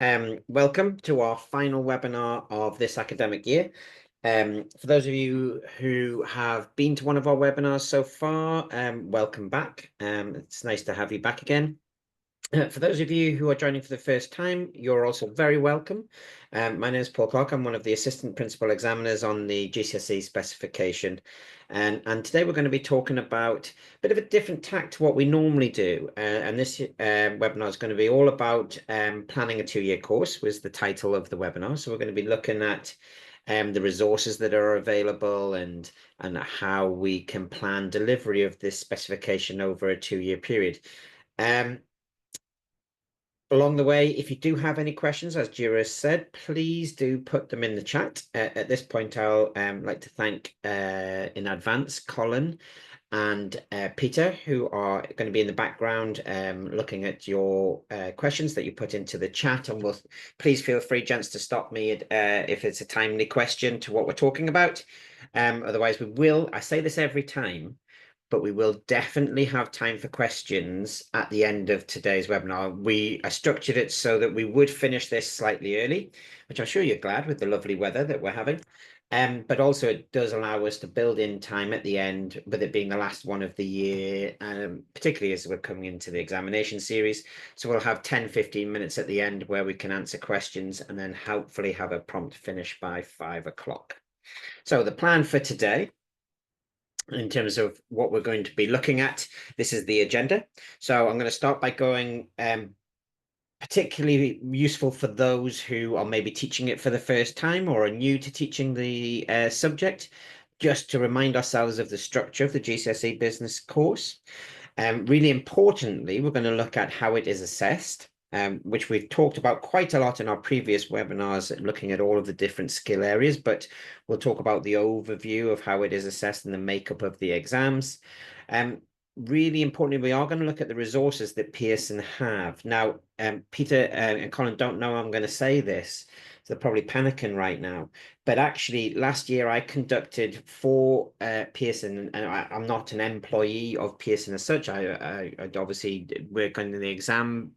Welcome to our final webinar of this academic year. For those of you who have been to one of our webinars so far, welcome back. It's nice to have you back again. For those of you who are joining for the first time, you're also very welcome. My name is Paul Clark. I'm one of the assistant principal examiners on the GCSE specification. And today we're going to be talking about a bit of a different tack to what we normally do. And this webinar is going to be all about planning a two-year course, was the title of the webinar. So we're going to be looking at the resources that are available and how we can plan delivery of this specification over a two-year period. Along the way, if you do have any questions, as Jira said, please do put them in the chat. At this point, I'll like to thank in advance Colin and Peter, who are going to be in the background looking at your questions that you put into the chat. And we'll please feel free, gents, to stop me if it's a timely question to what we're talking about. Otherwise, we will, I say this every time, but we will definitely have time for questions at the end of today's webinar. I structured it so that we would finish this slightly early, which I'm sure you're glad with the lovely weather that we're having. But also it does allow us to build in time at the end, with it being the last one of the year, particularly as we're coming into the examination series. So we'll have 10, 15 minutes at the end where we can answer questions and then hopefully have a prompt finish by 5 o'clock. So the plan for today, in terms of what we're going to be looking at, this is the agenda. So I'm going to start by going particularly useful for those who are maybe teaching it for the first time or are new to teaching the subject, just to remind ourselves of the structure of the GCSE Business course. Really importantly, we're going to look at how it is assessed, which we've talked about quite a lot in our previous webinars, looking at all of the different skill areas, but we'll talk about the overview of how it is assessed and the makeup of the exams. Really importantly, we are going to look at the resources that Pearson have. Now, Peter and Colin don't know I'm going to say this, so they're probably panicking right now. But actually, last year I conducted for Pearson, and I'm not an employee of Pearson as such. I obviously work under the exam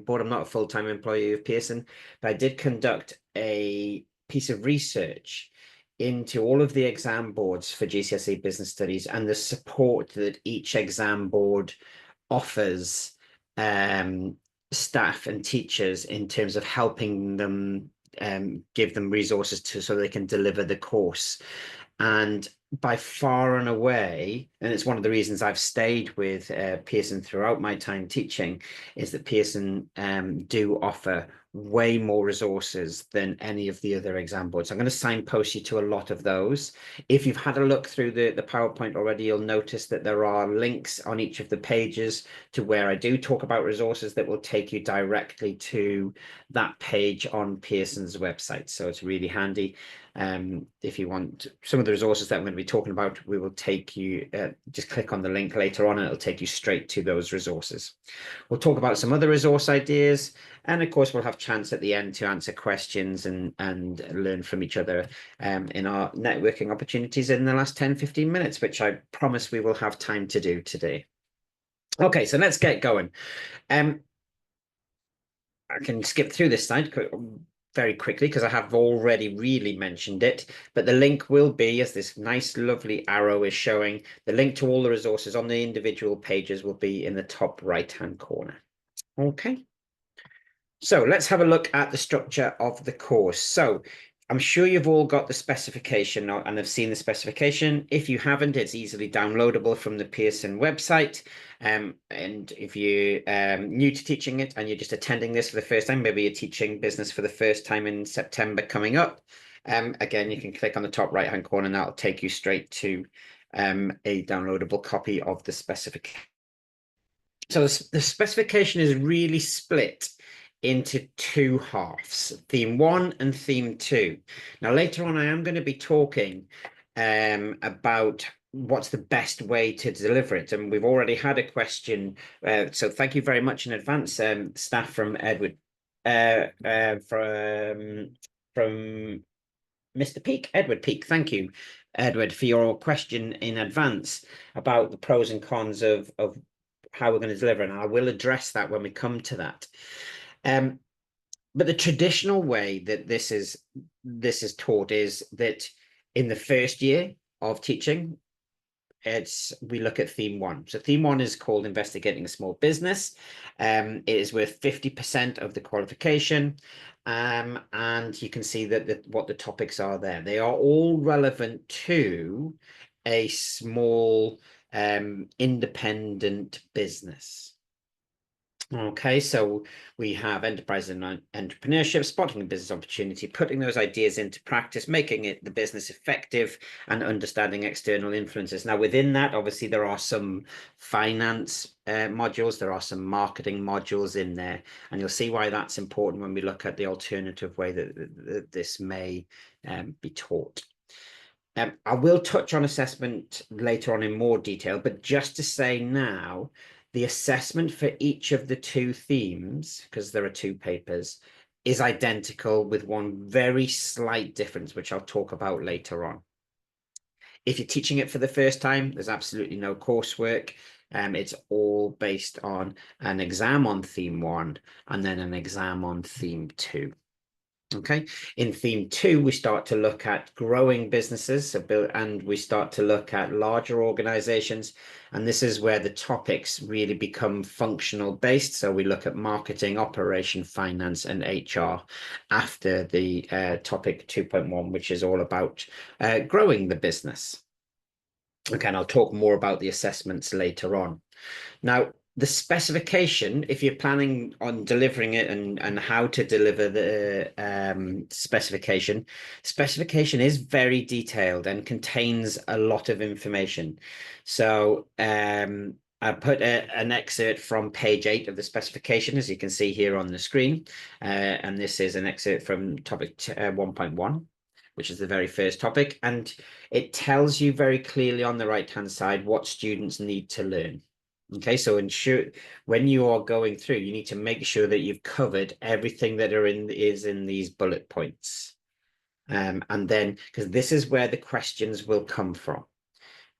board. I'm not a full-time employee of Pearson, but I did conduct a piece of research into all of the exam boards for GCSE Business Studies and the support that each exam board offers staff and teachers in terms of helping them give them resources so they can deliver the course. And by far and away, and it's one of the reasons I've stayed with Pearson throughout my time teaching, is that Pearson do offer way more resources than any of the other exam boards. I'm going to signpost you to a lot of those. If you've had a look through the PowerPoint already, you'll notice that there are links on each of the pages to where I do talk about resources that will take you directly to that page on Pearson's website. So it's really handy. If you want some of the resources that I'm going to be talking about, we will take you, just click on the link later on and it'll take you straight to those resources. We'll talk about some other resource ideas, and of course we'll have chance at the end to answer questions and learn from each other in our networking opportunities in the last 10-15 minutes, which I promise we will have time to do today. Okay, so let's get going. I can skip through this slide very quickly because I have already really mentioned it, but the link will be, as this nice lovely arrow is showing, the link to all the resources on the individual pages will be in the top right hand corner. Okay, so let's have a look at the structure of the course. So I'm sure you've all got the specification and have seen the specification. If you haven't, it's easily downloadable from the Pearson website. And if you're new to teaching it and you're just attending this for the first time, maybe you're teaching business for the first time in September coming up, again, you can click on the top right-hand corner and that'll take you straight to a downloadable copy of the specification. So the specification is really split into two halves, theme 1 and theme 2. Now, later on, I am going to be talking about what's the best way to deliver it. And we've already had a question. So thank you very much in advance, staff from Edward, from Mr. Peak, Edward Peak. Thank you, Edward, for your question in advance about the pros and cons of how we're going to deliver. And I will address that when we come to that. But the traditional way that this is taught is that in the first year of teaching, we look at theme one. So theme one is called Investigating a Small Business. It is worth 50% of the qualification. And you can see that what the topics are there. They are all relevant to a small independent business. Okay, so we have enterprise and entrepreneurship, spotting a business opportunity, putting those ideas into practice, making it the business effective, and understanding external influences. Now, within that, obviously, there are some finance modules, there are some marketing modules in there, and you'll see why that's important when we look at the alternative way that this may be taught. I will touch on assessment later on in more detail, but just to say now, the assessment for each of the two themes, because there are two papers, is identical with one very slight difference, which I'll talk about later on. If you're teaching it for the first time, there's absolutely no coursework. It's all based on an exam on theme one and then an exam on theme two. Okay, in theme two, we start to look at growing businesses, and we start to look at larger organizations. And this is where the topics really become functional based. So we look at marketing, operation, finance, and HR after the topic 2.1, which is all about growing the business. Okay, and I'll talk more about the assessments later on. Now, the specification, if you're planning on delivering it and how to deliver the specification is very detailed and contains a lot of information. So I put an excerpt from page 8 of the specification, as you can see here on the screen. And this is an excerpt from topic 1.1. Which is the very first topic, and it tells you very clearly on the right-hand side what students need to learn. Okay, so ensure when you are going through, you need to make sure that you've covered everything that is in these bullet points. And then, because this is where the questions will come from.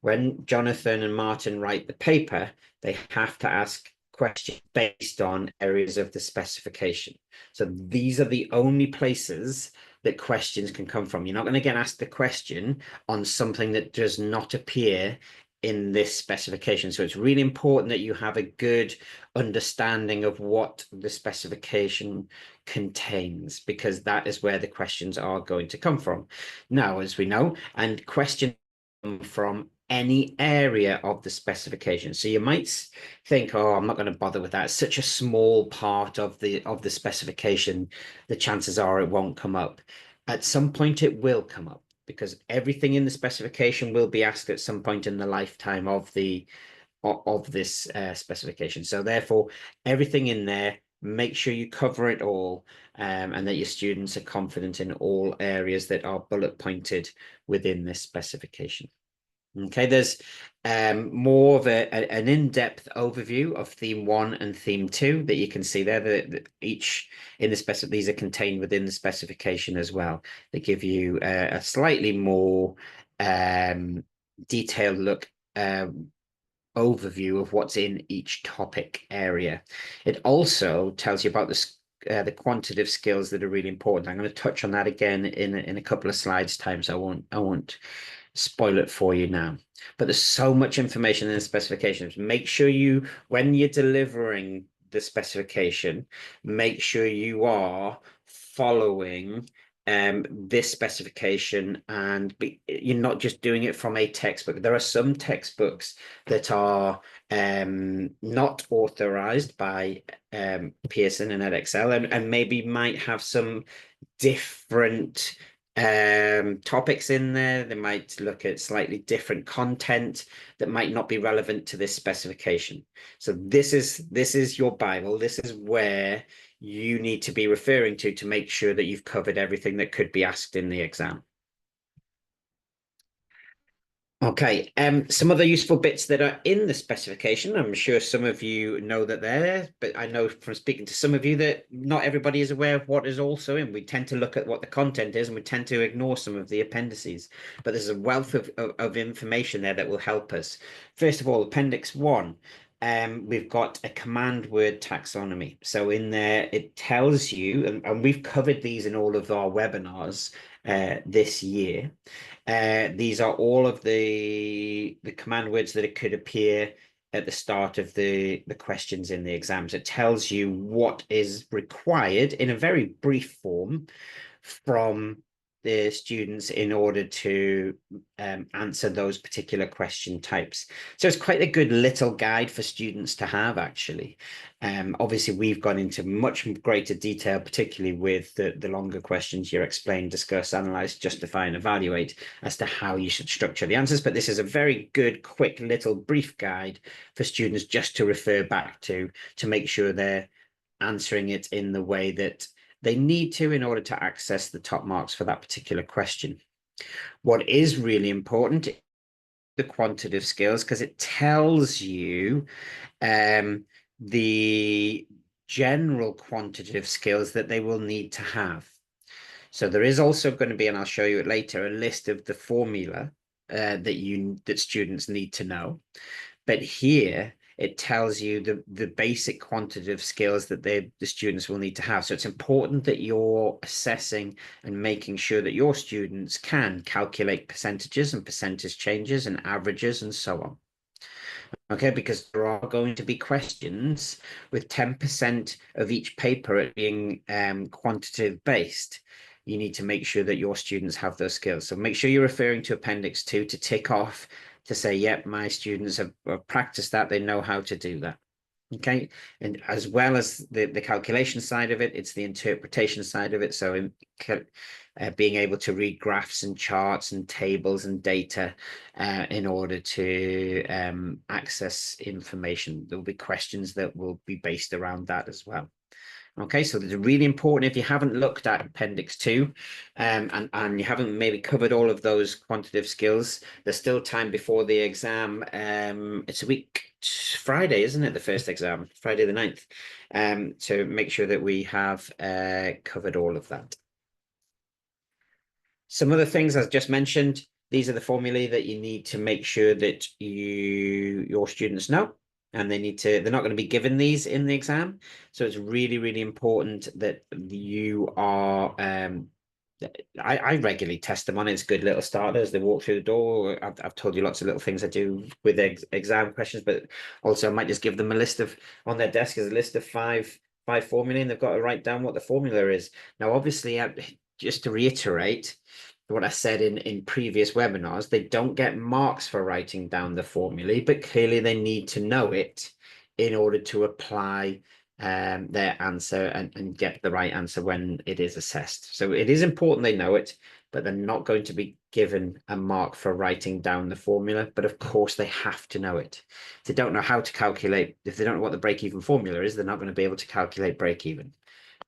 When Jonathan and Martin write the paper, they have to ask questions based on areas of the specification. So these are the only places that questions can come from. You're not going to get asked the question on something that does not appear in this specification. So it's really important that you have a good understanding of what the specification contains, because that is where the questions are going to come from. Now, as we know, and questions come from any area of the specification. So you might think, oh, I'm not going to bother with that. It's such a small part of the specification. The chances are it won't come up. At some point it will come up, because everything in the specification will be asked at some point in the lifetime of this specification. So therefore, everything in there, make sure you cover it all, and that your students are confident in all areas that are bullet pointed within this specification. Okay, there's more of an in-depth overview of theme 1 and theme 2 that you can see there. That each in the these are contained within the specification as well. They give you a slightly more detailed look overview of what's in each topic area. It also tells you about the quantitative skills that are really important. I'm going to touch on that again in a couple of slides time, so I won't spoil it for you now. But there's so much information in the specifications. Make sure you, when you're delivering the specification, make sure you are following this specification, and you're not just doing it from a textbook. There are some textbooks that are not authorized by Pearson and Edexcel, and maybe might have some different topics in there. They might look at slightly different content that might not be relevant to this specification. So this is your Bible. This is where you need to be referring to make sure that you've covered everything that could be asked in the exam. Okay, some other useful bits that are in the specification. I'm sure some of you know that they're there, but I know from speaking to some of you that not everybody is aware of what is also in. We tend to look at what the content is, and we tend to ignore some of the appendices. But there's a wealth of information there that will help us. First of all, Appendix 1. we've got a command word taxonomy. So in there, it tells you, and we've covered these in all of our webinars this year. These are all of the command words that it could appear at the start of the questions in the exams. It tells you what is required in a very brief form from the students in order to answer those particular question types. So it's quite a good little guide for students to have, actually. Obviously, we've gone into much greater detail, particularly with the longer questions you explain, discuss, analyze, justify, and evaluate as to how you should structure the answers. But this is a very good, quick, little brief guide for students just to refer back to make sure they're answering it in the way that they need to in order to access the top marks for that particular question. What is really important, the quantitative skills, because it tells you the general quantitative skills that they will need to have. So there is also going to be, and I'll show you it later, a list of the formula that students need to know. But here it tells you the basic quantitative skills that the students will need to have. So it's important that you're assessing and making sure that your students can calculate percentages and percentage changes and averages and so on. Okay, because there are going to be questions with 10% of each paper being quantitative based. You need to make sure that your students have those skills. So make sure you're referring to Appendix 2 to tick off to say, yep, my students have practiced that. They know how to do that. Okay, and as well as the calculation side of it, it's the interpretation side of it. So being able to read graphs and charts and tables and data in order to access information. There'll be questions that will be based around that as well. Okay, so it's really important if you haven't looked at Appendix 2 and you haven't maybe covered all of those quantitative skills, there's still time before the exam. It's a week, Friday, isn't it? The first exam, Friday the 9th. So make sure that we have covered all of that. Some other things, as just mentioned, these are the formulae that you need to make sure that your students know. And they're not going to be given these in the exam. So it's really, really important that you are, I regularly test them on it. It's a good little starter as they walk through the door. I've told you lots of little things I do with exam questions, but also I might just give them a list of, on their desk is a list of five formulae, and they've got to write down what the formula is. Now, obviously, just to reiterate, what I said in previous webinars, they don't get marks for writing down the formulae, but clearly they need to know it in order to apply their answer and get the right answer when it is assessed. So it is important they know it, but they're not going to be given a mark for writing down the formula. But of course, they have to know it. If they don't know how to calculate, if they don't know what the break-even formula is, they're not going to be able to calculate break-even.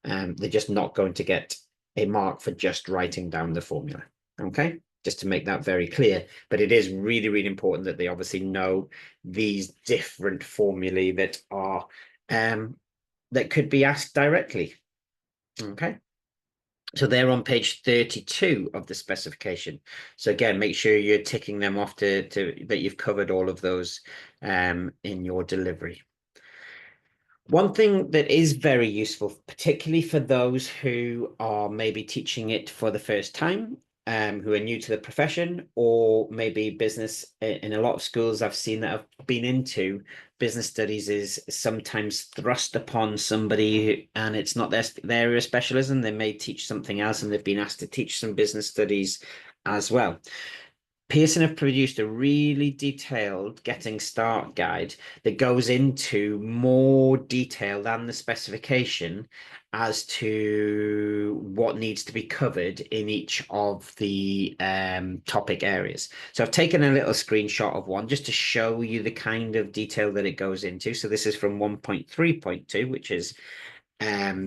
They're just not going to get a mark for just writing down the formula. Okay, just to make that very clear. But it is really, really important that they obviously know these different formulae that are that could be asked directly. Okay, so they're on page 32 of the specification. So again, make sure you're ticking them off to that you've covered all of those in your delivery. One thing that is very useful, particularly for those who are maybe teaching it for the first time, who are new to the profession, or maybe business. In a lot of schools I've seen that I've been into, business studies is sometimes thrust upon somebody and it's not their area of specialism. They may teach something else and they've been asked to teach some business studies as well. Pearson have produced a really detailed getting start guide that goes into more detail than the specification as to what needs to be covered in each of the topic areas. So I've taken a little screenshot of one just to show you the kind of detail that it goes into. So this is from 1.3.2, which is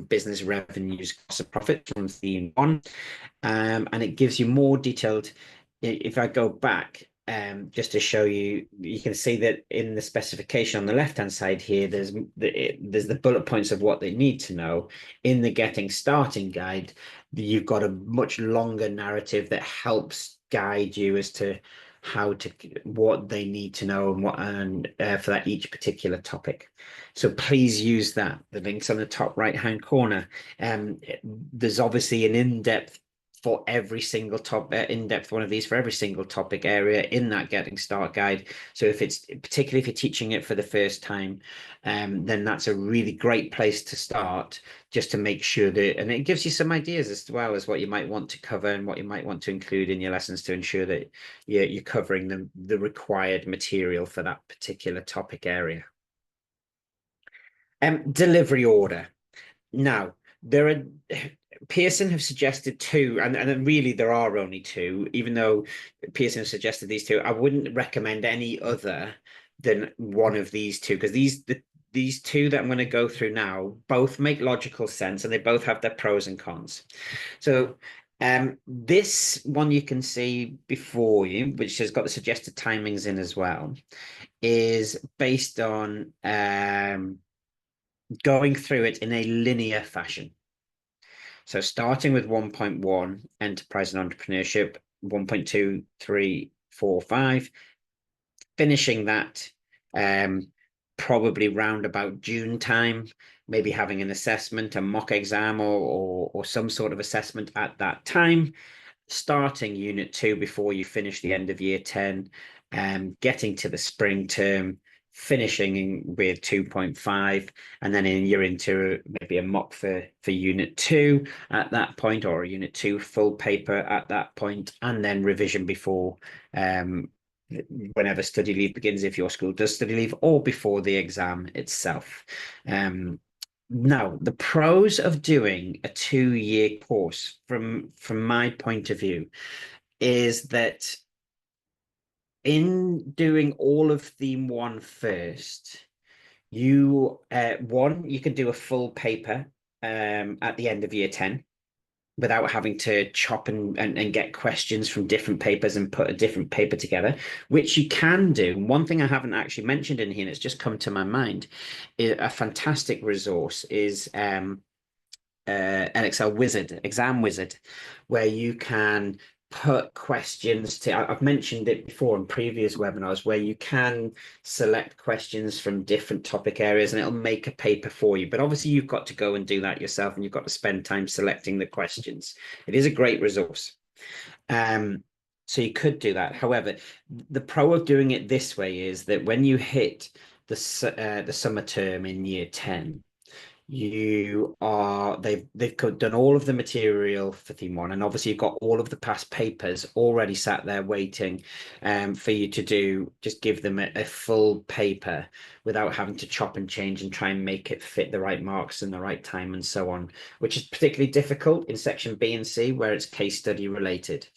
business revenues, cost of profit from theme 1. And it gives you more detailed. If I go back, just to show you, you can see that in the specification on the left-hand side here, there's the bullet points of what they need to know. In the getting starting guide, you've got a much longer narrative that helps guide you as to what they need to know and for that each particular topic. So please use that. The link's on the top right hand corner. There's obviously an in-depth for every single in-depth one of these for every single topic area in that Getting Start guide. So if it's particularly if you're teaching it for the first time, then that's a really great place to start, just to make sure that, and it gives you some ideas as well as what you might want to cover and what you might want to include in your lessons to ensure that you're covering the required material for that particular topic area. Delivery order. Now, there are Pearson have suggested two, and really there are only two, even though Pearson has suggested these two. I wouldn't recommend any other than one of these two, because these two that I'm going to go through now both make logical sense and they both have their pros and cons. So this one you can see before you, which has got the suggested timings in as well, is based on going through it in a linear fashion. So starting with 1.1, enterprise and entrepreneurship, 1.2, 3, 4, 5, finishing that probably round about June time, maybe having an assessment, a mock exam or some sort of assessment at that time, starting unit 2 before you finish the end of year 10, getting to the spring term, finishing with 2.5, and then you're into maybe a mock for unit 2 at that point, or a unit 2 full paper at that point, and then revision before whenever study leave begins, if your school does study leave, or before the exam itself. Now, the pros of doing a 2-year course from my point of view is that in doing all of theme 1 first, you can do a full paper at the end of year 10 without having to chop and get questions from different papers and put a different paper together, which you can do. One thing I haven't actually mentioned in here, and it's just come to my mind, a fantastic resource is Edexcel Wizard, Exam Wizard, where you can put questions to, I've mentioned it before in previous webinars, where you can select questions from different topic areas and it'll make a paper for you. But obviously you've got to go and do that yourself and you've got to spend time selecting the questions. It is a great resource. So you could do that. However, the pro of doing it this way is that when you hit the summer term in year 10, they've done all of the material for theme 1, and obviously you've got all of the past papers already sat there waiting for you to do. Just give them a full paper without having to chop and change and try and make it fit the right marks and the right time and so on, which is particularly difficult in section B and C where it's case study related,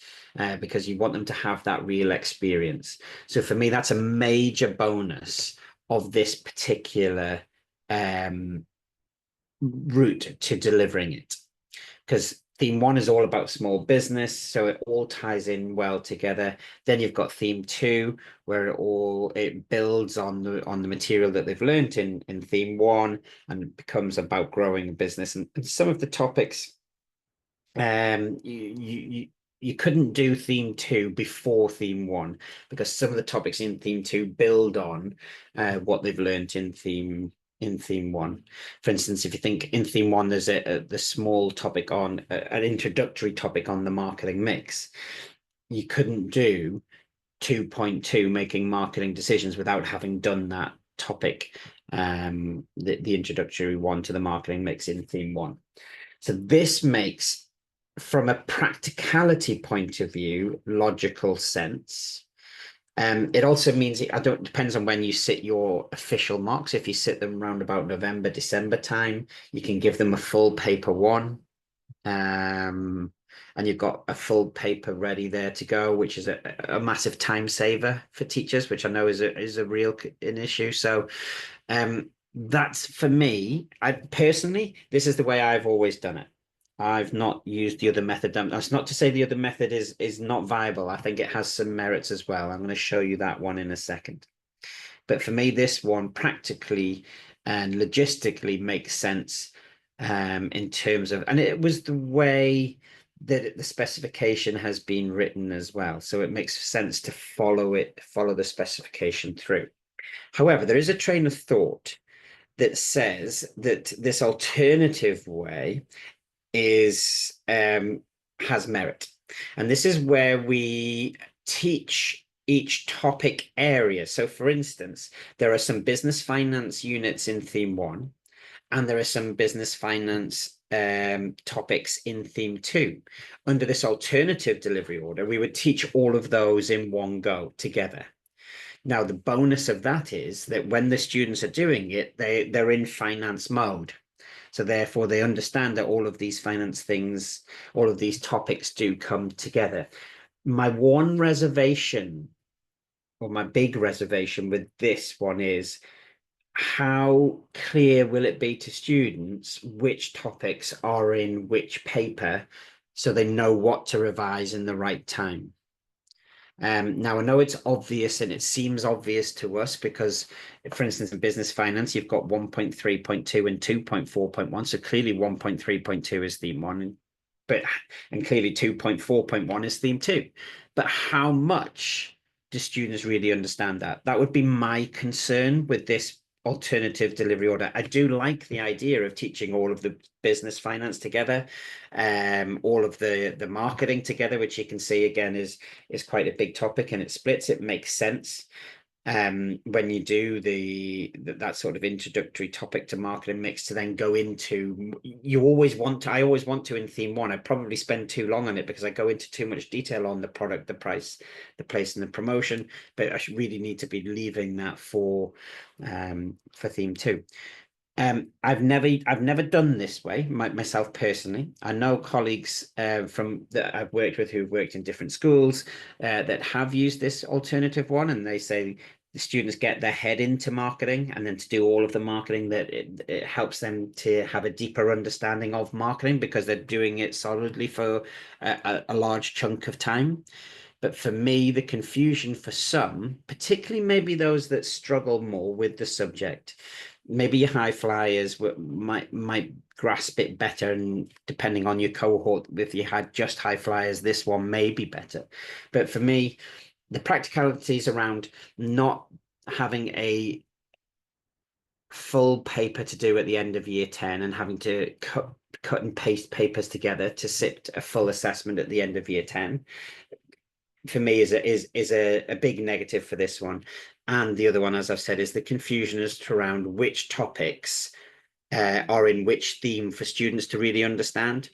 because you want them to have that real experience. So for me, that's a major bonus of this particular route to delivering it, because theme 1 is all about small business, so it all ties in well together. Then you've got theme 2 where it builds on the material that they've learned in theme 1 and becomes about growing a business. And some of the topics you couldn't do theme 2 before theme 1, because some of the topics in theme 2 build on what they've learned in theme 1. For instance, if you think in theme 1 there's the small topic on an introductory topic on the marketing mix, you couldn't do 2.2 making marketing decisions without having done that topic, the introductory one to the marketing mix in theme 1. So this makes, from a practicality point of view, logical sense. It also means depends on when you sit your official mocks. If you sit them around about November, December time, you can give them a full paper 1. And you've got a full paper ready there to go, which is a massive time saver for teachers, which I know is a real an issue. So that's, for me, I personally, this is the way I've always done it. I've not used the other method. That's not to say the other method is not viable. I think it has some merits as well. I'm going to show you that one in a second. But for me, this one practically and logistically makes sense in terms of, and it was the way that the specification has been written as well. So it makes sense to follow the specification through. However, there is a train of thought that says that this alternative way is has merit. And this is where we teach each topic area. So for instance, there are some business finance units in theme 1, and there are some business finance topics in theme 2. Under this alternative delivery order, we would teach all of those in one go together. Now, the bonus of that is that when the students are doing it, they're in finance mode. So therefore, they understand that all of these finance things, all of these topics do come together. My one reservation, or my big reservation with this one, is how clear will it be to students which topics are in which paper, so they know what to revise in the right time. Now, I know it's obvious, and it seems obvious to us because, for instance, in business finance, you've got 1.3.2 and 2.4.1. So clearly 1.3.2 is theme 1, and clearly 2.4.1 is theme 2. But how much do students really understand that? That would be my concern with this alternative delivery order. I do like the idea of teaching all of the business finance together, all of the marketing together, which you can see again is quite a big topic, and it splits. It makes sense when you do that sort of introductory topic to marketing mix to then go into, I always want to in theme 1. I probably spend too long on it because I go into too much detail on the product, the price, the place, and the promotion, but I should really need to be leaving that for theme 2. I've never done this way myself personally. I know colleagues from that I've worked with who've worked in different schools that have used this alternative one, and they say the students get their head into marketing, and then to do all of the marketing, that it helps them to have a deeper understanding of marketing because they're doing it solidly for a large chunk of time. But for me, the confusion for some, particularly maybe those that struggle more with the subject, maybe your high flyers might grasp it better, and depending on your cohort, if you had just high flyers, this one may be better. But for me, the practicalities around not having a full paper to do at the end of year 10 and having to cut and paste papers together to sit a full assessment at the end of year 10, for me is a big negative for this one. And the other one, as I've said, is the confusion as to around which topics are in which theme for students to really understand.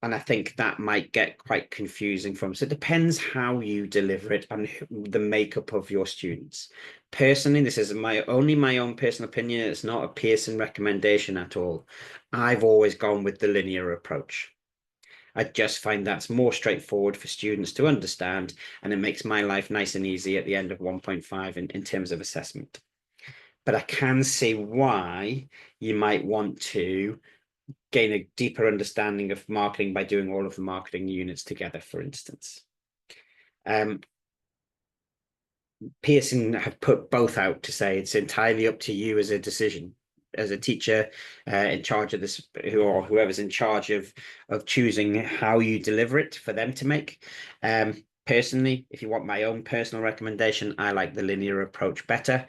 And I think that might get quite confusing from. So it depends how you deliver it and the makeup of your students. Personally, this is my own personal opinion. It's not a Pearson recommendation at all. I've always gone with the linear approach. I just find that's more straightforward for students to understand, and it makes my life nice and easy at the end of 1.5 in terms of assessment. But I can see why you might want to gain a deeper understanding of marketing by doing all of the marketing units together, for instance. Pearson have put both out to say it's entirely up to you as a decision, as a teacher in charge of this, or whoever's in charge of choosing how you deliver it for them to make. Personally, if you want my own personal recommendation, I like the linear approach better.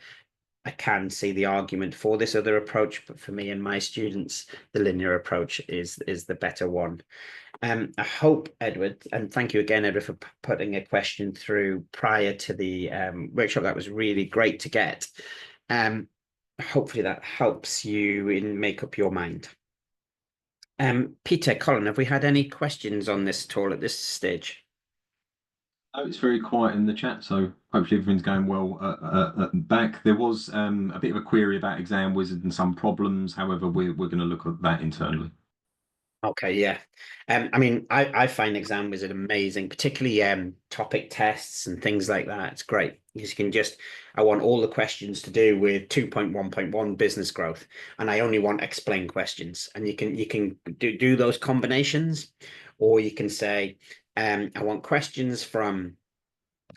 I can see the argument for this other approach, but for me and my students, the linear approach is the better one. I hope, Edward, and thank you again, Edward, for putting a question through prior to the workshop. That was really great to get. Hopefully that helps you in make up your mind. Peter, Colin, have we had any questions on this at all at this stage? Oh, it's very quiet in the chat, so hopefully everything's going well back. There was a bit of a query about Exam Wizard and some problems. However, we're going to look at that internally. Okay, yeah. I mean, I find Exam Wizard amazing, particularly topic tests and things like that. It's great because you can just, I want all the questions to do with 2.1.1 business growth, and I only want explain questions. And you can do those combinations, or you can say, I want questions from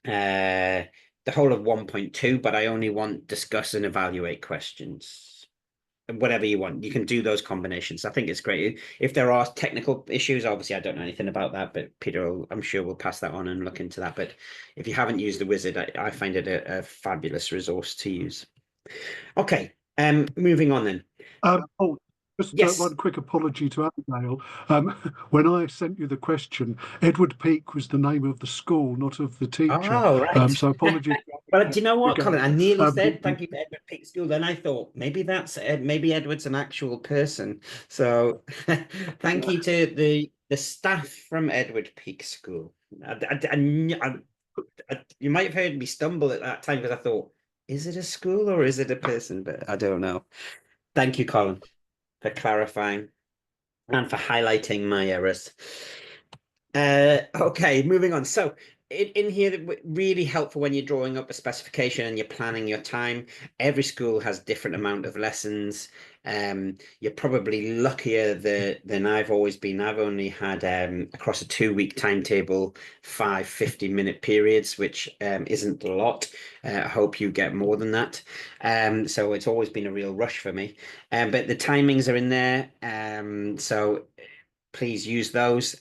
the whole of 1.2, but I only want discuss and evaluate questions. whatever you want. You can do those combinations. I think it's great. If there are technical issues, obviously I don't know anything about that, but Peter will, I'm sure will pass that on and look into that. But if you haven't used the wizard, I find it a fabulous resource to use. Okay, moving on then. Paul, just Yes. one quick apology to Abigail. When I sent you the question, Edward Peak was the name of the school, not of the teacher. Oh, right. So apologies Well, do you know what, Colin? again. I nearly said thank you to Edward Peak School. Then I thought maybe that's maybe Edward's an actual person. So thank you to the staff from Edward Peak School. You might have heard me stumble at that time because I thought, is it a school or is it a person? But I don't know. Thank you, Colin, for clarifying and for highlighting my errors. Okay, moving on. So in here, really helpful when you're drawing up a specification and you're planning your time. Every school has different amount of lessons. You're probably luckier than I've always been. I've only had across a 2-week timetable, 5 50-minute periods, which isn't a lot. I hope you get more than that. So it's always been a real rush for me. But the timings are in there. So please use those.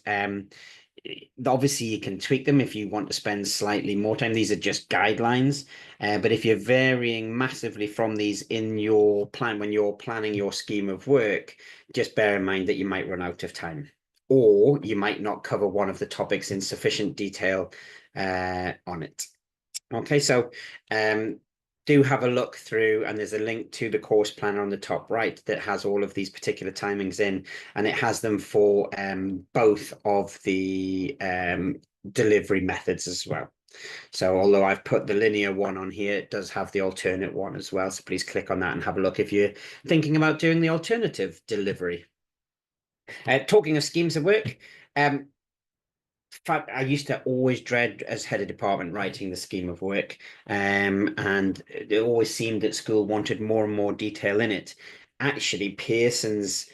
Obviously, you can tweak them if you want to spend slightly more time. These are just guidelines. But if you're varying massively from these in your plan, when you're planning your scheme of work, just bear in mind that you might run out of time, or you might not cover one of the topics in sufficient detail on it. Okay, so do have a look through, and there's a link to the course planner on the top right that has all of these particular timings in, and it has them for both of the delivery methods as well. So although I've put the linear one on here, it does have the alternate one as well. So please click on that and have a look if you're thinking about doing the alternative delivery. Talking of schemes of work, fact, I used to always dread as head of department writing the scheme of work, and it always seemed that school wanted more and more detail in it. Actually, Pearson's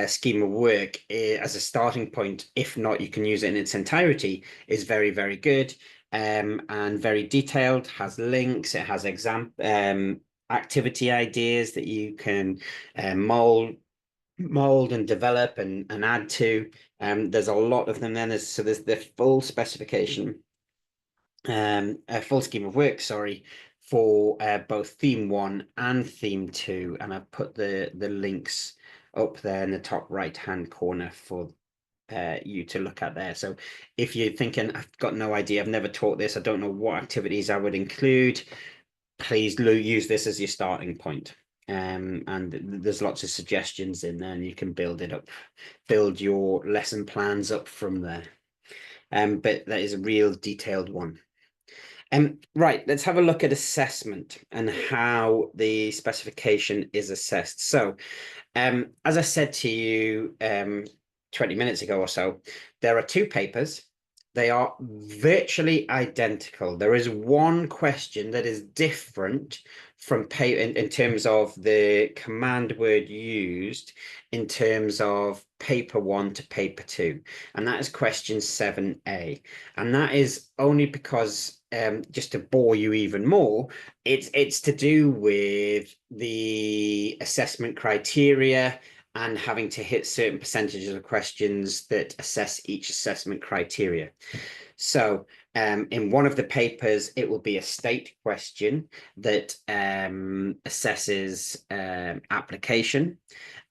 scheme of work as a starting point, if not, you can use it in its entirety, is very, very good and very detailed, has links, it has activity ideas that you can mold and develop and add to. There's a lot of them then. There's the full specification, a full scheme of work, sorry, for both theme 1 and theme 2. And I've put the links up there in the top right hand corner for you to look at there. So if you're thinking, I've got no idea, I've never taught this, I don't know what activities I would include, please use this as your starting point. And there's lots of suggestions in there, and you can build it up, build your lesson plans up from there. But that is a real detailed one. Right, let's have a look at assessment and how the specification is assessed. So, as I said to you 20 minutes ago or so, there are 2 papers. They are virtually identical. There is one question that is different from in terms of the command word used in terms of paper 1 to paper 2, and that is question 7A. And that is only because, just to bore you even more, it's to do with the assessment criteria and having to hit certain percentages of questions that assess each assessment criteria. So in one of the papers, it will be a state question that assesses application.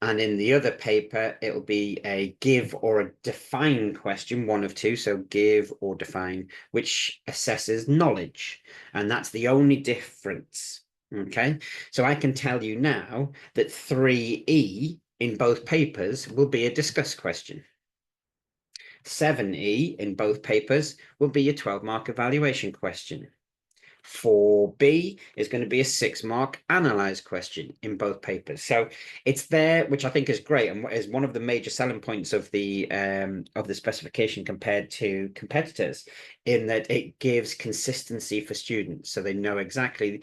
And in the other paper, it will be a give or a define question, one of 2. So give or define, which assesses knowledge. And that's the only difference. Okay, so I can tell you now that 3E in both papers will be a discuss question. 7E in both papers will be a 12-mark evaluation question. 4B is going to be a 6-mark analyze question in both papers. So it's there, which I think is great and is one of the major selling points of the specification compared to competitors, in that it gives consistency for students, so they know exactly.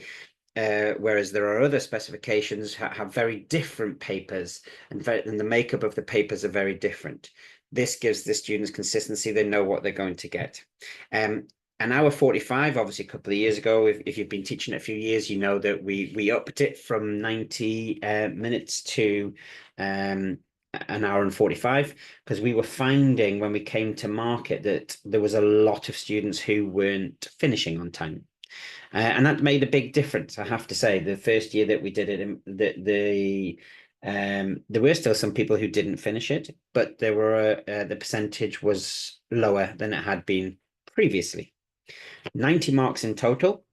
Whereas there are other specifications have very different papers, and the makeup of the papers are very different. This gives the students consistency. They know what they're going to get. an hour 45, obviously a couple of years ago, if you've been teaching it a few years, you know that we upped it from 90 minutes to an hour and 45, because we were finding when we came to market that there was a lot of students who weren't finishing on time. And that made a big difference, I have to say. The first year that we did it, there were still some people who didn't finish it, but there were the percentage was lower than it had been previously. 90 marks in total,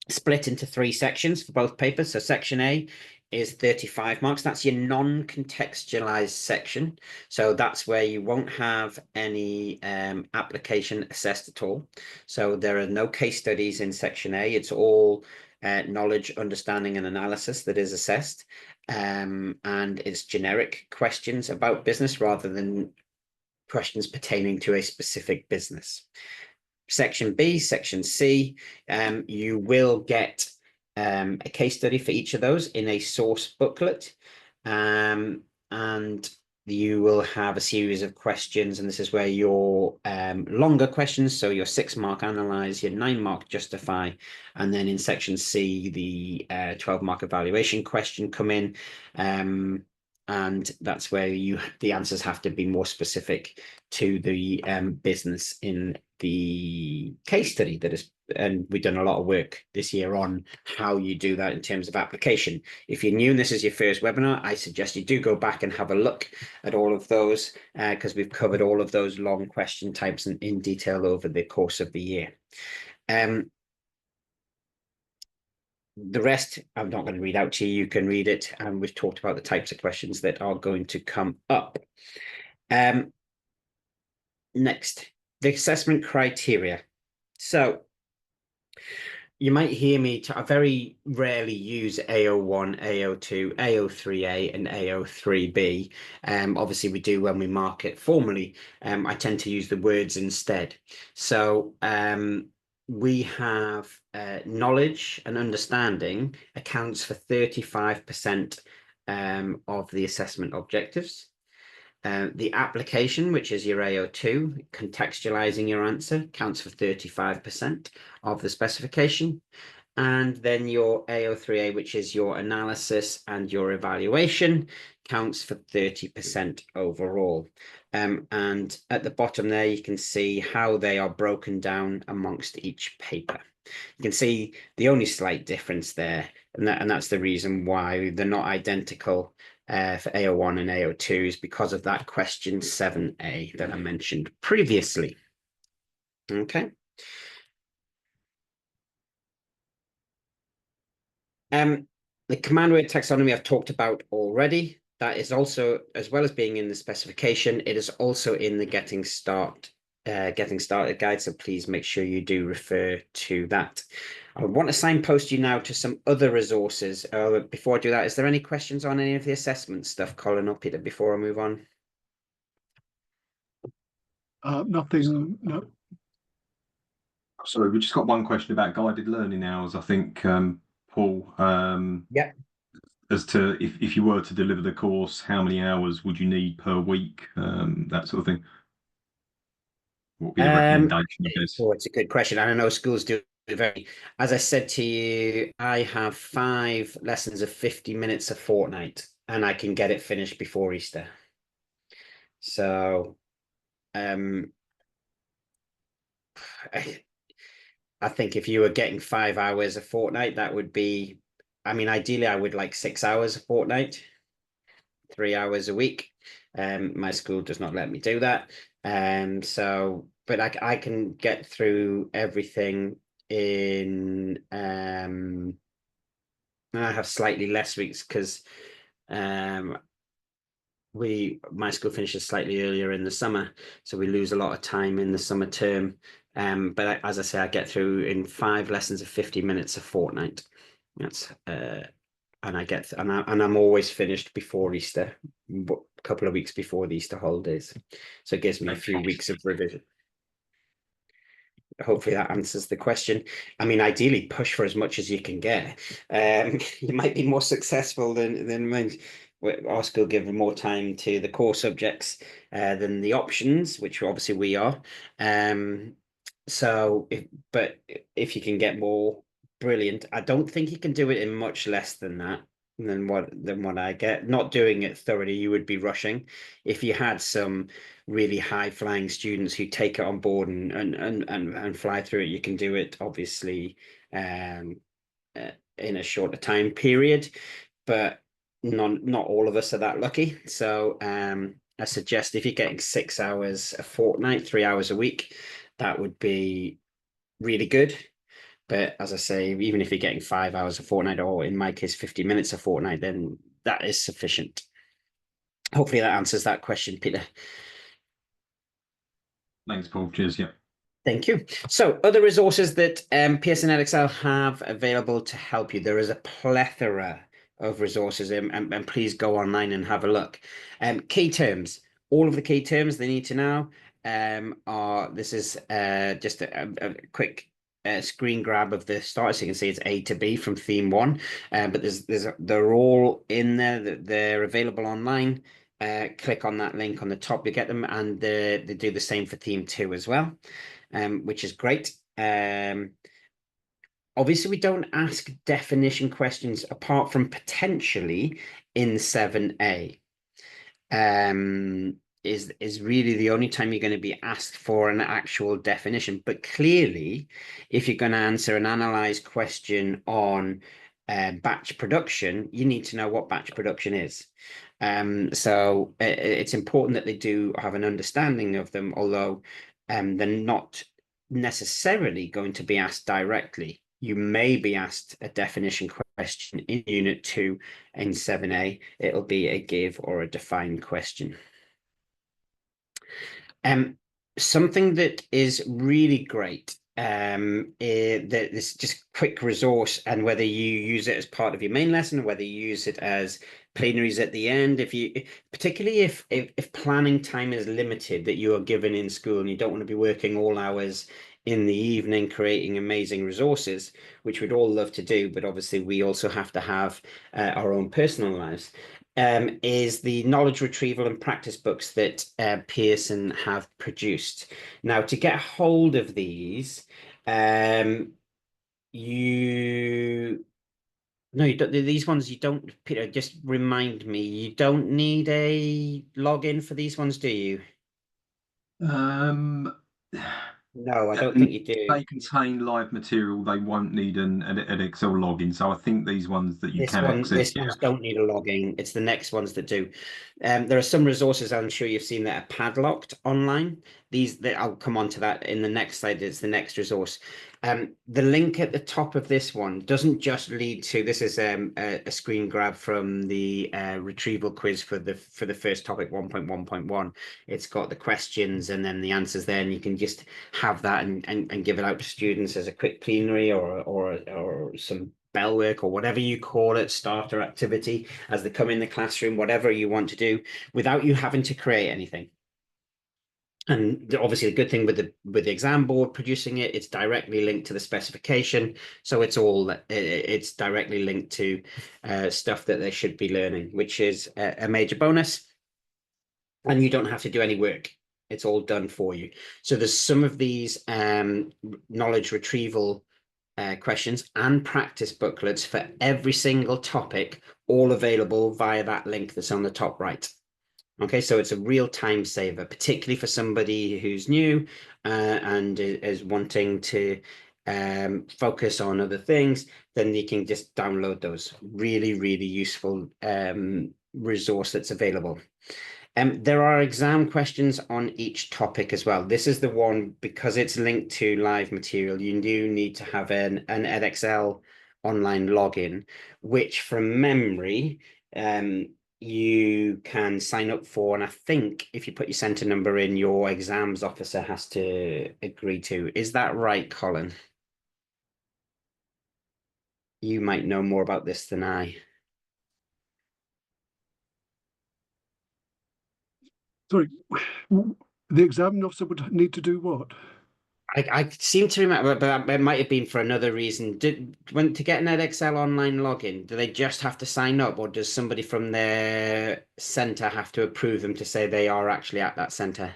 split into 3 sections for both papers. So section A is 35 marks. That's your non-contextualized section. So that's where you won't have any application assessed at all. So there are no case studies in section A. It's all knowledge, understanding, and analysis that is assessed. And it's generic questions about business rather than questions pertaining to a specific business. Section B, section C, you will get a case study for each of those in a source booklet, and you will have a series of questions, and this is where your longer questions, so your 6-mark analyze, your 9-mark justify, and then in section C, the 12-mark evaluation question come in, and that's where the answers have to be more specific to the business in the case study that is, and we've done a lot of work this year on how you do that in terms of application. If you're new and this is your first webinar, I suggest you do go back and have a look at all of those, because we've covered all of those long question types in detail over the course of the year. The rest, I'm not going to read out to you. You can read it, and we've talked about the types of questions that are going to come up. Next, the assessment criteria. So you might hear me, I very rarely use AO1, AO2, AO3A, and AO3B. Obviously, we do when we mark it formally. I tend to use the words instead. So we have knowledge and understanding accounts for 35% of the assessment objectives. The application, which is your AO2, contextualizing your answer, counts for 35% of the specification. And then your AO3A, which is your analysis and your evaluation, counts for 30% overall. And at the bottom there, you can see how they are broken down amongst each paper. You can see the only slight difference there, and that's the reason why they're not identical for AO1 and AO2 is because of that question 7A that I mentioned previously. Okay. The command word taxonomy I've talked about already. That is also, as well as being in the specification, it is also in the getting started guide. So please make sure you do refer to that. I want to signpost you now to some other resources. Before I do that, is there any questions on any of the assessment stuff, Colin or Peter, before I move on? Nothing. No. Sorry, we just got one question about guided learning hours. I think, Paul. Yeah. As to if you were to deliver the course, how many hours would you need per week? That sort of thing. What would be the recommendation, I guess? Oh, it's a good question. I know schools do very, as I said to you, I have 5 lessons of 50 minutes a fortnight, and I can get it finished before Easter. So, I think if you were getting 5 hours a fortnight, that would be, I mean, ideally, I would like 6 hours a fortnight, 3 hours a week. My school does not let me do that. So, but I can get through everything in, I have slightly less weeks because my school finishes slightly earlier in the summer, so we lose a lot of time in the summer term. But as I say, I get through in 5 lessons of 50 minutes a fortnight. That's and I'm always finished before Easter, a couple of weeks before the Easter holidays. So it gives me a few weeks of revision. Hopefully that answers the question. I mean, ideally push for as much as you can get. You might be more successful than mine. Our school give more time to the core subjects than the options, which obviously we are. So but if you can get more, brilliant. I don't think you can do it in much less than that, than what I get. Not doing it thoroughly, you would be rushing. If you had some really high flying students who take it on board and fly through it, you can do it obviously um in a shorter time period, but not all of us are that lucky. So I suggest if you're getting 6 hours a fortnight, 3 hours a week, that would be really good. But as I say, even if you're getting 5 hours a fortnight, or in my case, 50 minutes a fortnight, then that is sufficient. Hopefully that answers that question, Peter. Thanks, Paul. Cheers. Yeah. Thank you. So other resources that Pearson Edexcel have available to help you. There is a plethora of resources, and please go online and have a look. Key terms. All of the key terms they need to know are, this is just a quick screen grab of the start, so you can see it's A to B from theme 1, but they're all in there. They're available online. Click on that link on the top, you get them, and they do the same for theme 2 as well, which is great. Obviously, we don't ask definition questions apart from potentially in 7A. Is really the only time you're going to be asked for an actual definition. But clearly, if you're going to answer an analyzed question on batch production, you need to know what batch production is. So it's important that they do have an understanding of them, although they're not necessarily going to be asked directly. You may be asked a definition question in Unit 2 in 7A. It'll be a give or a define question. Something that is really great, this just quick resource, and whether you use it as part of your main lesson, or whether you use it as plenaries at the end, particularly if planning time is limited that you are given in school and you don't want to be working all hours in the evening creating amazing resources, which we'd all love to do, but obviously we also have to have our own personal lives. Is the knowledge retrieval and practice books that Pearson have produced. Now, to get hold of these, you don't, these ones you don't, Peter, just remind me, you don't need a login for these ones, do you? No, I don't think you do. They contain live material. They won't need an Excel login. So I think these ones that you can access. This ones don't need a login. It's the next ones that do. There are some resources I'm sure you've seen that are padlocked online. I'll come on to that in the next slide. It's the next resource. The link at the top of this one doesn't just lead to, this is a screen grab from the retrieval quiz for the first topic 1.1.1. It's got the questions and then the answers there, and you can just have that and give it out to students as a quick plenary or some bell work or whatever you call it, starter activity as they come in the classroom, whatever you want to do, without you having to create anything. And obviously the good thing with the exam board producing it, it's directly linked to the specification. So it's directly linked to stuff that they should be learning, which is a major bonus. And you don't have to do any work. It's all done for you. So there's some of these knowledge retrieval questions and practice booklets for every single topic, all available via that link that's on the top right. Okay, so it's a real time saver, particularly for somebody who's new and is wanting to focus on other things. Then you can just download those. Really, really useful resource that's available. There are exam questions on each topic as well. This is the one, because it's linked to live material, you do need to have an Edexcel online login, which from memory, you can sign up for. And I think if you put your center number in, your exams officer has to agree to. Is that right, Colin? You might know more about this than I. Sorry, the examining officer would need to do what? I seem to remember, but it might have been for another reason. When to get an Edexcel online login, do they just have to sign up, or does somebody from their center have to approve them to say they are actually at that center?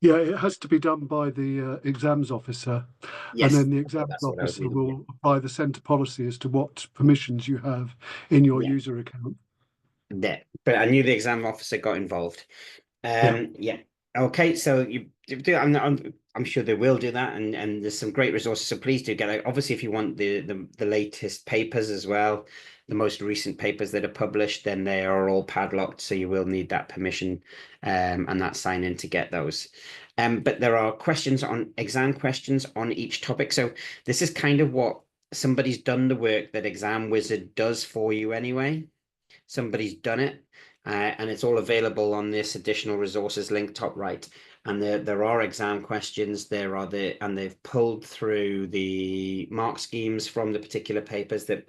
Yeah, it has to be done by the exams officer, and Yes, then the exams that's what I was officer reading. will apply the centre policy as to what permissions you have in your Yeah, user account. yeah. But I knew the exam officer got involved. Yeah. Yeah. Okay, so you do. I'm sure they will do that, and there's some great resources. So please do get it. Obviously, if you want the latest papers as well, the most recent papers that are published, then they are all padlocked. So you will need that permission and that sign in to get those. But there are exam questions on each topic. So this is kind of what somebody's done the work that Exam Wizard does for you anyway. Somebody's done it, and it's all available on this additional resources link top right. And there are exam questions. And they've pulled through the mark schemes from the particular papers that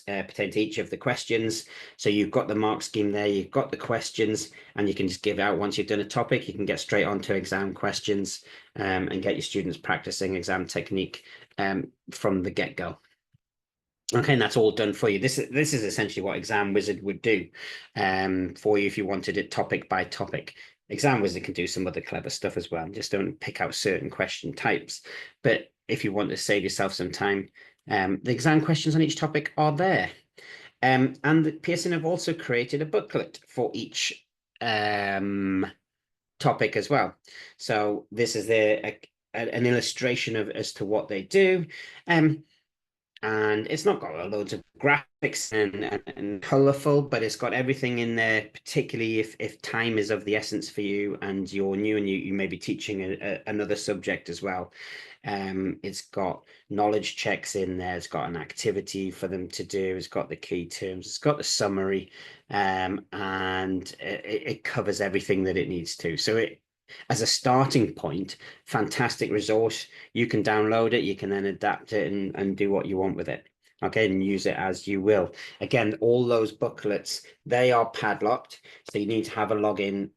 pertain to each of the questions. So you've got the mark scheme there, you've got the questions, and you can just give out once you've done a topic. You can get straight onto exam questions and get your students practicing exam technique from the get-go. Okay, and that's all done for you. This is essentially what Exam Wizard would do for you if you wanted it topic by topic. Exam Wizard can do some other clever stuff as well. Just don't pick out certain question types. But if you want to save yourself some time, the exam questions on each topic are there. And Pearson have also created a booklet for each topic as well. So this is an illustration of as to what they do. And it's not got loads of graphics and colorful, but it's got everything in there, particularly if time is of the essence for you and you're new and you may be teaching another subject as well. It's got knowledge checks in there. It's got an activity for them to do. It's got the key terms. It's got the summary, and it covers everything that it needs to. So as a starting point, fantastic resource. You can download it, you can then adapt it and do what you want with it. Okay, and use it as you will. Again, all those booklets, they are padlocked. So you need to have a login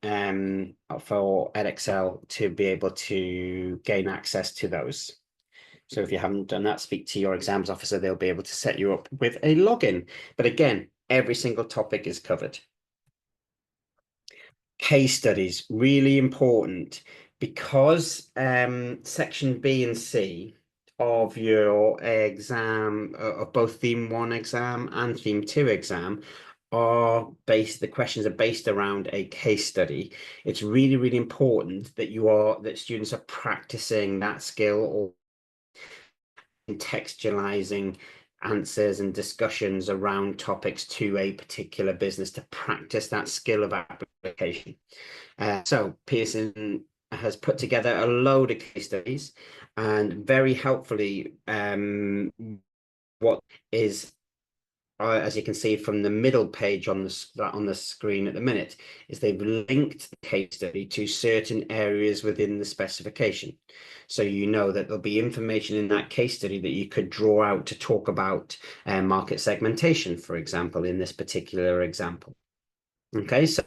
for Edexcel to be able to gain access to those. So if you haven't done that, speak to your exams officer. They'll be able to set you up with a login. But again, every single topic is covered. Case studies, really important, because section B and C of your exam, of both theme 1 exam and theme 2 exam, the questions are based around a case study. It's really, really important that students are practicing that skill or contextualizing answers and discussions around topics to a particular business to practice that skill of application. So Pearson has put together a load of case studies, and very helpfully, what is as you can see from the middle page on the screen at the minute, is they've linked the case study to certain areas within the specification. So you know that there'll be information in that case study that you could draw out to talk about market segmentation, for example, in this particular example. Okay, so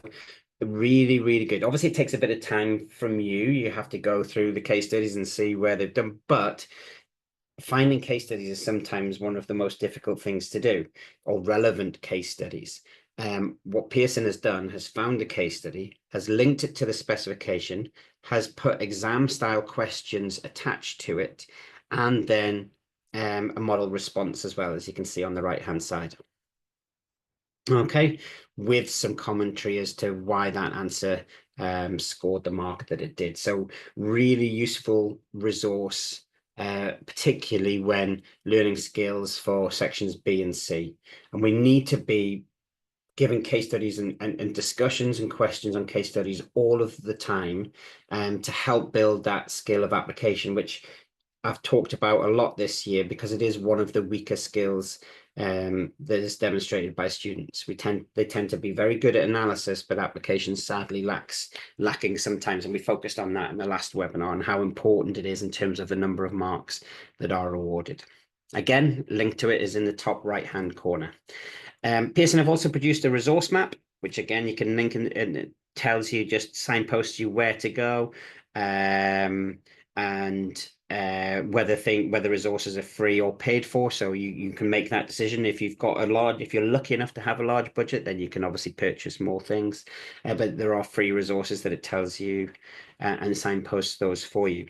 really, really good. Obviously, it takes a bit of time from you. You have to go through the case studies and see where they've done, but finding case studies is sometimes one of the most difficult things to do, or relevant case studies. What Pearson has done has found a case study, has linked it to the specification, has put exam style questions attached to it, and then a model response as well, as you can see on the right hand side. Okay, with some commentary as to why that answer scored the mark that it did. So really useful resource, particularly when learning skills for sections B and C. And we need to be giving case studies and discussions and questions on case studies all of the time to help build that skill of application, which I've talked about a lot this year because it is one of the weaker skills that is demonstrated by students. They tend to be very good at analysis, but application sadly lacking sometimes. And we focused on that in the last webinar and how important it is in terms of the number of marks that are awarded. Again, link to it is in the top right-hand corner. Pearson have also produced a resource map, which again, you can link and it tells you, just signposts you where to go. and whether resources are free or paid for. So you can make that decision. If you've got if you're lucky enough to have a large budget, then you can obviously purchase more things. But there are free resources that it tells you and signposts those for you.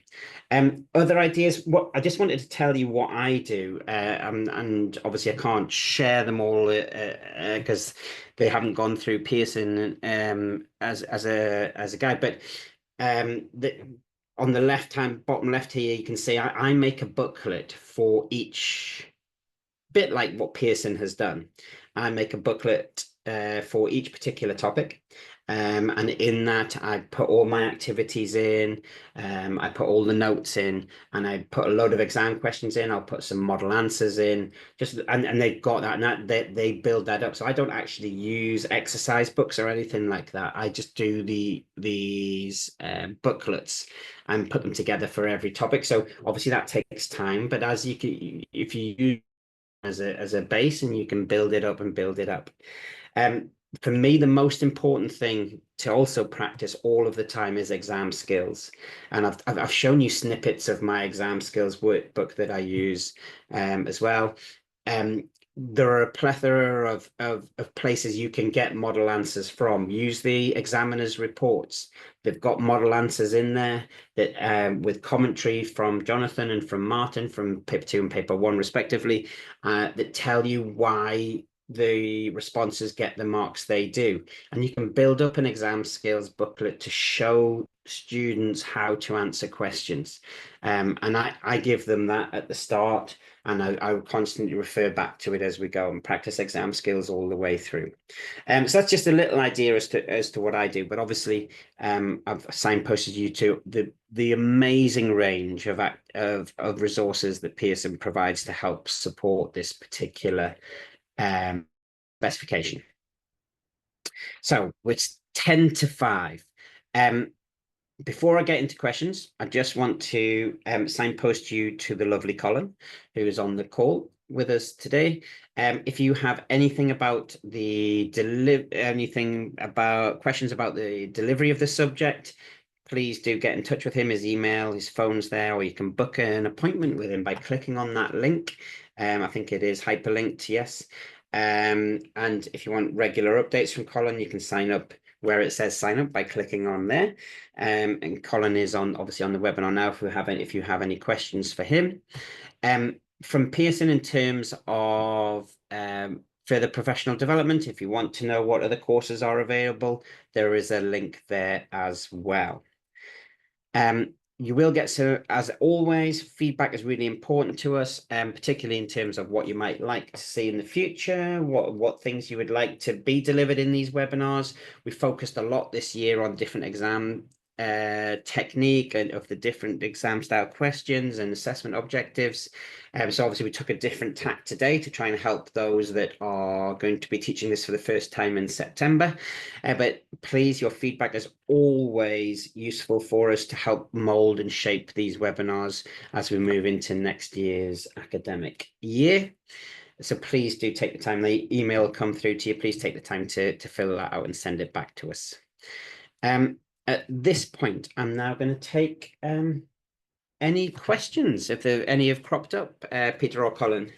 Other ideas. What I just wanted to tell you what I do, and obviously I can't share them all because they haven't gone through Pearson as a guide, but on the bottom left here, you can see I make a booklet for each, bit like what Pearson has done. I make a booklet for each particular topic. And in that, I put all my activities in, I put all the notes in, and I put a load of exam questions in. I'll put some model answers in, and they've got that, and they build that up. So I don't actually use exercise books or anything like that. I just do these booklets and put them together for every topic. So obviously that takes time, but as you can, if you use as a base, and you can build it up and build it up. For me, the most important thing to also practice all of the time is exam skills. And I've shown you snippets of my exam skills workbook that I use as well. There are a plethora of places you can get model answers from. Use the examiner's reports. They've got model answers in there that with commentary from Jonathan and from Martin from paper 2 and paper 1 respectively, that tell you why the responses get the marks they do. And you can build up an exam skills booklet to show students how to answer questions. And I give them that at the start, and I will constantly refer back to it as we go and practice exam skills all the way through. So that's just a little idea as to what I do. But obviously, I've signposted you to the amazing range of resources that Pearson provides to help support this particular specification. So it's 10 to 5. Before I get into questions, I just want to signpost you to the lovely Colin, who is on the call with us today. If you have anything about questions about the delivery of the subject, please do get in touch with him. His email, his phone's there, or you can book an appointment with him by clicking on that link. I think it is hyperlinked, yes. And if you want regular updates from Colin, you can sign up where it says sign up by clicking on there. And Colin is obviously on the webinar now if you have any questions for him. From Pearson, in terms of further professional development, if you want to know what other courses are available, there is a link there as well. You will get, so as always, feedback is really important to us, particularly in terms of what you might like to see in the future, what things you would like to be delivered in these webinars. We focused a lot this year on different exam technique and of the different exam style questions and assessment objectives. So obviously we took a different tack today to try and help those that are going to be teaching this for the first time in September. But please, your feedback is always useful for us to help mold and shape these webinars as we move into next year's academic year. So please do take the time. The email will come through to you. Please take the time to fill that out and send it back to us. At this point, I'm now going to take any questions, if any have cropped up, Peter or Colin.